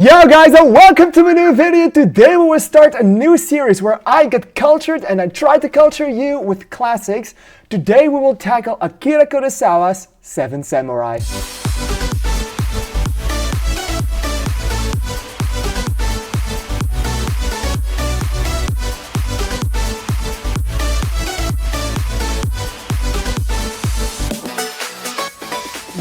Yo guys, and welcome to my new video. Today we will start a new series where I get cultured and I try to culture you with classics. Today we will tackle Akira Kurosawa's Seven Samurai.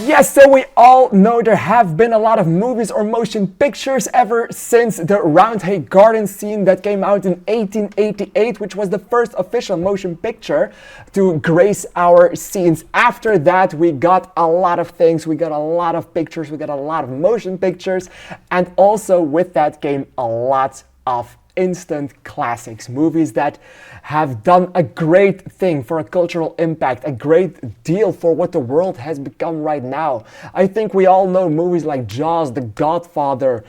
Yes, so we all know there have been a lot of movies or motion pictures ever since the Roundhay Garden scene that came out in 1888, which was the first official motion picture to grace our scenes. After that, we got a lot of things. We got a lot of pictures, we got a lot of motion pictures, and also with that came a lot of instant classics, movies that have done a great thing for a cultural impact, a great deal for what the world has become right now. I think we all know movies like Jaws, The Godfather,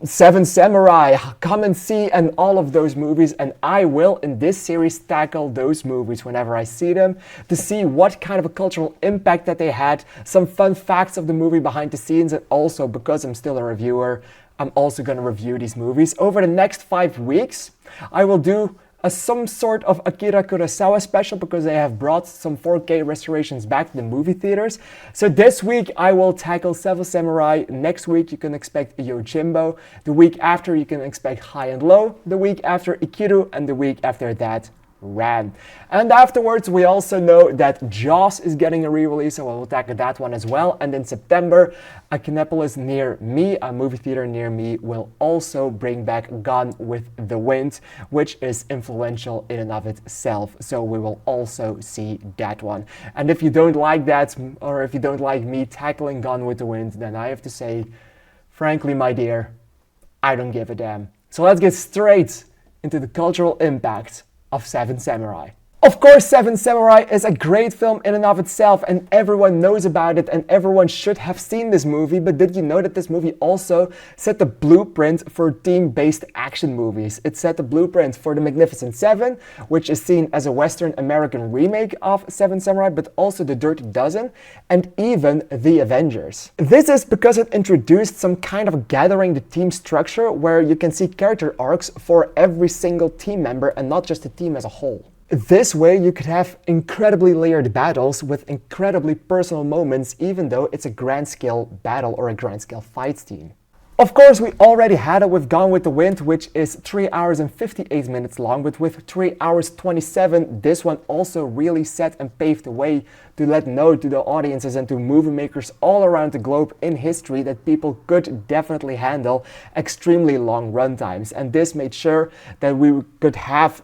Seven Samurai, Come and See, and all of those movies, and I will in this series tackle those movies whenever I see them to see what kind of a cultural impact that they had, some fun facts of the movie behind the scenes, and also because I'm still a reviewer, I'm also going to review these movies. Over the next 5 weeks, I will do some sort of Akira Kurosawa special because they have brought some 4K restorations back to the movie theaters. So this week I will tackle Seven Samurai. Next week you can expect Yojimbo. The week after you can expect High and Low. The week after Ikiru, and the week after that Ran. And afterwards we also know that Jaws is getting a re-release, so we'll tackle that one as well. And in September, a Kinepolis near me, a movie theater near me, will also bring back Gone with the Wind, which is influential in and of itself. So we will also see that one. And if you don't like that, or if you don't like me tackling Gone with the Wind, then I have to say, frankly, my dear, I don't give a damn. So let's get straight into the cultural impact of Seven Samurai. Of course, Seven Samurai is a great film in and of itself, and everyone knows about it, and everyone should have seen this movie. But did you know that this movie also set the blueprint for team-based action movies? It set the blueprint for The Magnificent Seven, which is seen as a Western American remake of Seven Samurai, but also The Dirty Dozen, and even The Avengers. This is because it introduced some kind of gathering the team structure where you can see character arcs for every single team member and not just the team as a whole. This way you could have incredibly layered battles with incredibly personal moments, even though it's a grand scale battle or a grand scale fight scene. Of course, we already had it with Gone with the Wind, which is 3 hours and 58 minutes long, but with 3 hours 27, this one also really set and paved the way to let know to the audiences and to movie makers all around the globe in history that people could definitely handle extremely long runtimes. And this made sure that we could have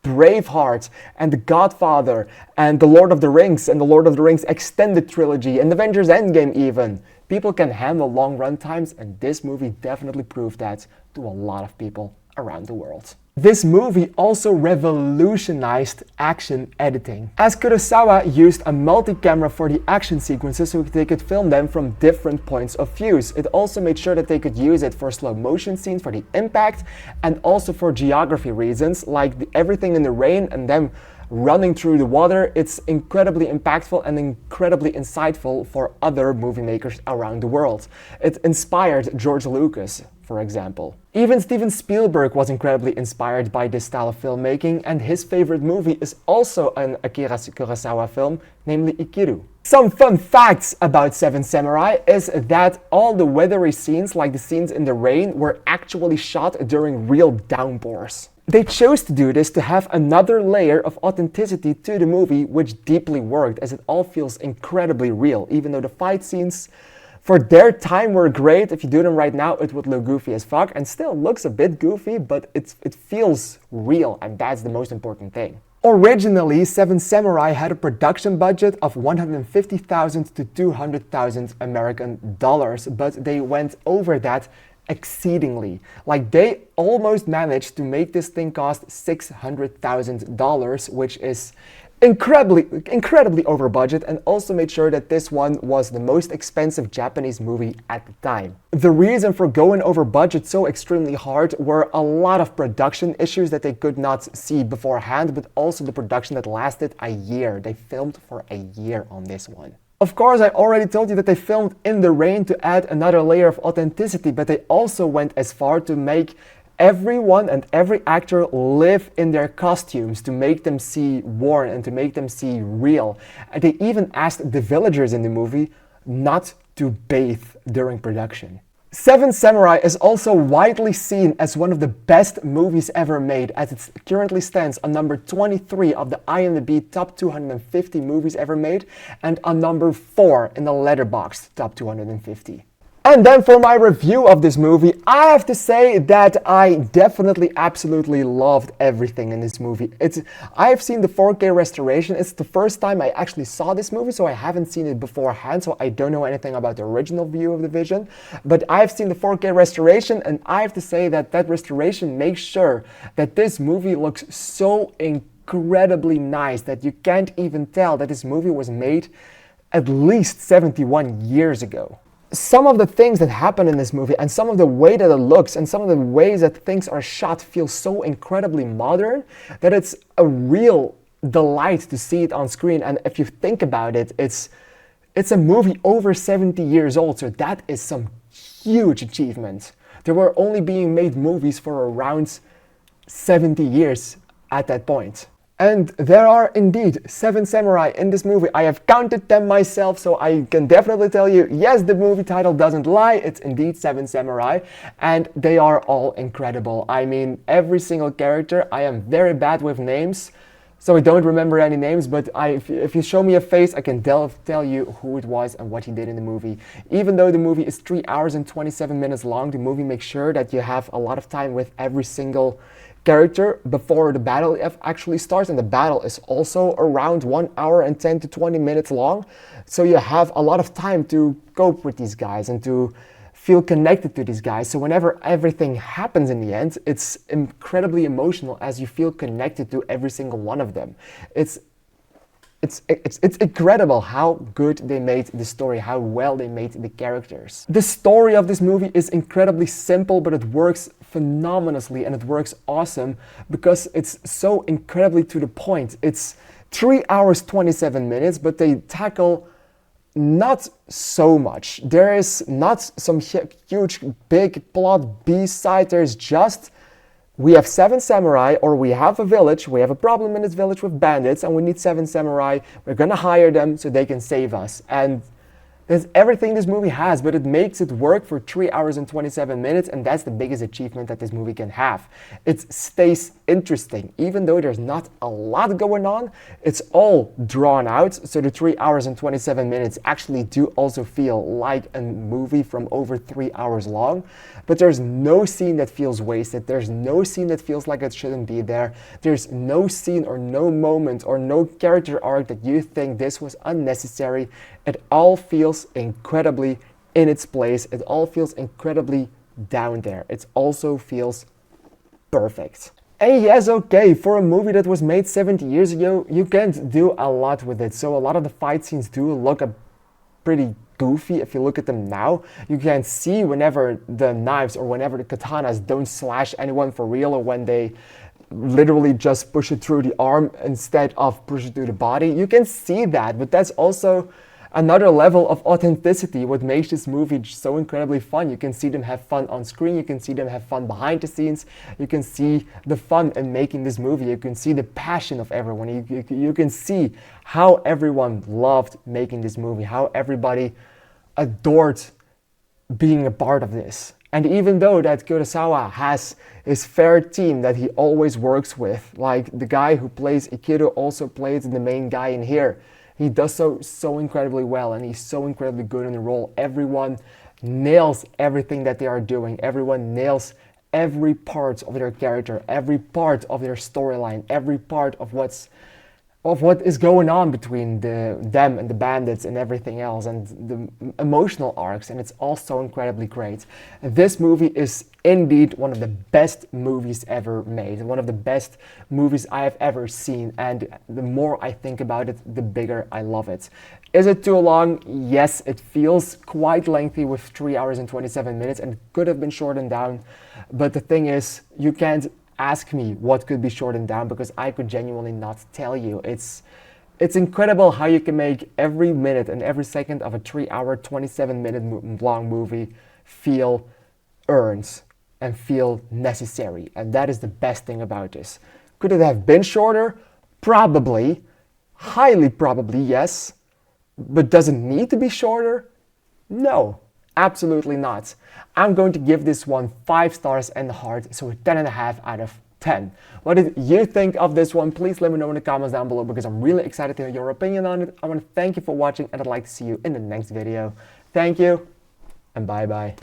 Braveheart and The Godfather and The Lord of the Rings and The Lord of the Rings Extended Trilogy and Avengers Endgame even. People can handle long run times, and this movie definitely proved that to a lot of people around the world. This movie also revolutionized action editing, as Kurosawa used a multi-camera for the action sequences so they could film them from different points of views. It also made sure that they could use it for slow motion scenes for the impact, and also for geography reasons, like everything in the rain and them running through the water. It's incredibly impactful and incredibly insightful for other movie makers around the world. It inspired George Lucas, for example. Even Steven Spielberg was incredibly inspired by this style of filmmaking, and his favorite movie is also an Akira Kurosawa film, namely Ikiru. Some fun facts about Seven Samurai is that all the weathery scenes, like the scenes in the rain, were actually shot during real downpours. They chose to do this to have another layer of authenticity to the movie, which deeply worked, as it all feels incredibly real. Even though the fight scenes for their time were great, if you do them right now it would look goofy as fuck, and still looks a bit goofy, but it feels real, and that's the most important thing. Originally, Seven Samurai had a production budget of $150,000 to $200,000 American dollars, but they went over that exceedingly. Like, they almost managed to make this thing cost $600,000, which is incredibly over budget, and also made sure that this one was the most expensive Japanese movie at the time. The reason for going over budget so extremely hard were a lot of production issues that they could not see beforehand, but also the production that lasted a year. They filmed for a year on this one. Of course, I already told you that they filmed in the rain to add another layer of authenticity, but they also went as far to make everyone and every actor live in their costumes, to make them seem worn and to make them seem real. And they even asked the villagers in the movie not to bathe during production. Seven Samurai is also widely seen as one of the best movies ever made, as it currently stands on number 23 of the IMDb Top 250 Movies Ever Made and on number 4 in the Letterboxd Top 250. And then for my review of this movie, I have to say that I definitely absolutely loved everything in this movie. I've seen the 4K restoration. It's the first time I actually saw this movie, so I haven't seen it beforehand, so I don't know anything about the original view of the vision. But I've seen the 4K restoration, and I have to say that that restoration makes sure that this movie looks so incredibly nice that you can't even tell that this movie was made at least 71 years ago. Some of the things that happen in this movie and some of the way that it looks and some of the ways that things are shot feel so incredibly modern that it's a real delight to see it on screen. And if you think about it, it's a movie over 70 years old, so that is some huge achievement. There were only being made movies for around 70 years at that point. And there are indeed 7 samurai in this movie. I have counted them myself, so I can definitely tell you, yes, the movie title doesn't lie. It's indeed 7 samurai, and they are all incredible. I mean, every single character. I am very bad with names, so I don't remember any names, but if you show me a face, I can tell you who it was and what he did in the movie. Even though the movie is 3 hours and 27 minutes long, the movie makes sure that you have a lot of time with every single character before the battle actually starts, and the battle is also around 1 hour and 10 to 20 minutes long, so you have a lot of time to cope with these guys and to feel connected to these guys. So whenever everything happens in the end, it's incredibly emotional as you feel connected to every single one of them. It's incredible how good they made the story, how well they made the characters. The story of this movie is incredibly simple, but it works phenomenally and it works awesome because it's so incredibly to the point. It's 3 hours 27 minutes, but they tackle not so much. There is not some huge big plot B-side. There's just, we have 7 samurai, or we have a village, we have a problem in this village with bandits, and we need 7 samurai. We're gonna hire them so they can save us. And that's everything this movie has, but it makes it work for 3 hours and 27 minutes, and that's the biggest achievement that this movie can have. It stays interesting. Even though there's not a lot going on, it's all drawn out, so the 3 hours and 27 minutes actually do also feel like a movie from over 3 hours long, but there's no scene that feels wasted. There's no scene that feels like it shouldn't be there. There's no scene or no moment or no character arc that you think this was unnecessary. It all feels incredibly in its place. It all feels incredibly down there. It also feels perfect. And yes, okay, for a movie that was made 70 years ago, you can't do a lot with it. So a lot of the fight scenes do look pretty goofy if you look at them now. You can see whenever the knives or whenever the katanas don't slash anyone for real, or when they literally just push it through the arm instead of push it through the body. You can see that, but that's also another level of authenticity, what makes this movie so incredibly fun. You can see them have fun on screen, you can see them have fun behind the scenes, you can see the fun in making this movie, you can see the passion of everyone, you can see how everyone loved making this movie, how everybody adored being a part of this. And even though that Kurosawa has his fair team that he always works with, like the guy who plays Akira also plays the main guy in here, he does so incredibly well, and he's so incredibly good in the role. Everyone nails everything that they are doing. Everyone nails every part of their character, every part of their storyline, every part of what is going on between them and the bandits and everything else, and the emotional arcs, and it's all so incredibly great. This movie is indeed one of the best movies ever made, one of the best movies I have ever seen, and the more I think about it, the bigger I love it. Is it too long? Yes, it feels quite lengthy with 3 hours and 27 minutes, and it could have been shortened down, but the thing is, you can't ask me what could be shortened down because I could genuinely not tell you. It's It's incredible how you can make every minute and every second of a 3-hour, 27-minute long movie feel earned and feel necessary. And that is the best thing about this. Could it have been shorter? Probably. Highly probably, yes. But does it need to be shorter? No, absolutely not. I'm going to give this one 5 stars and a heart, so a 10.5 out of 10. What did you think of this one? Please let me know in the comments down below, because I'm really excited to hear your opinion on it. I want to thank you for watching, and I'd like to see you in the next video. Thank you, and bye bye.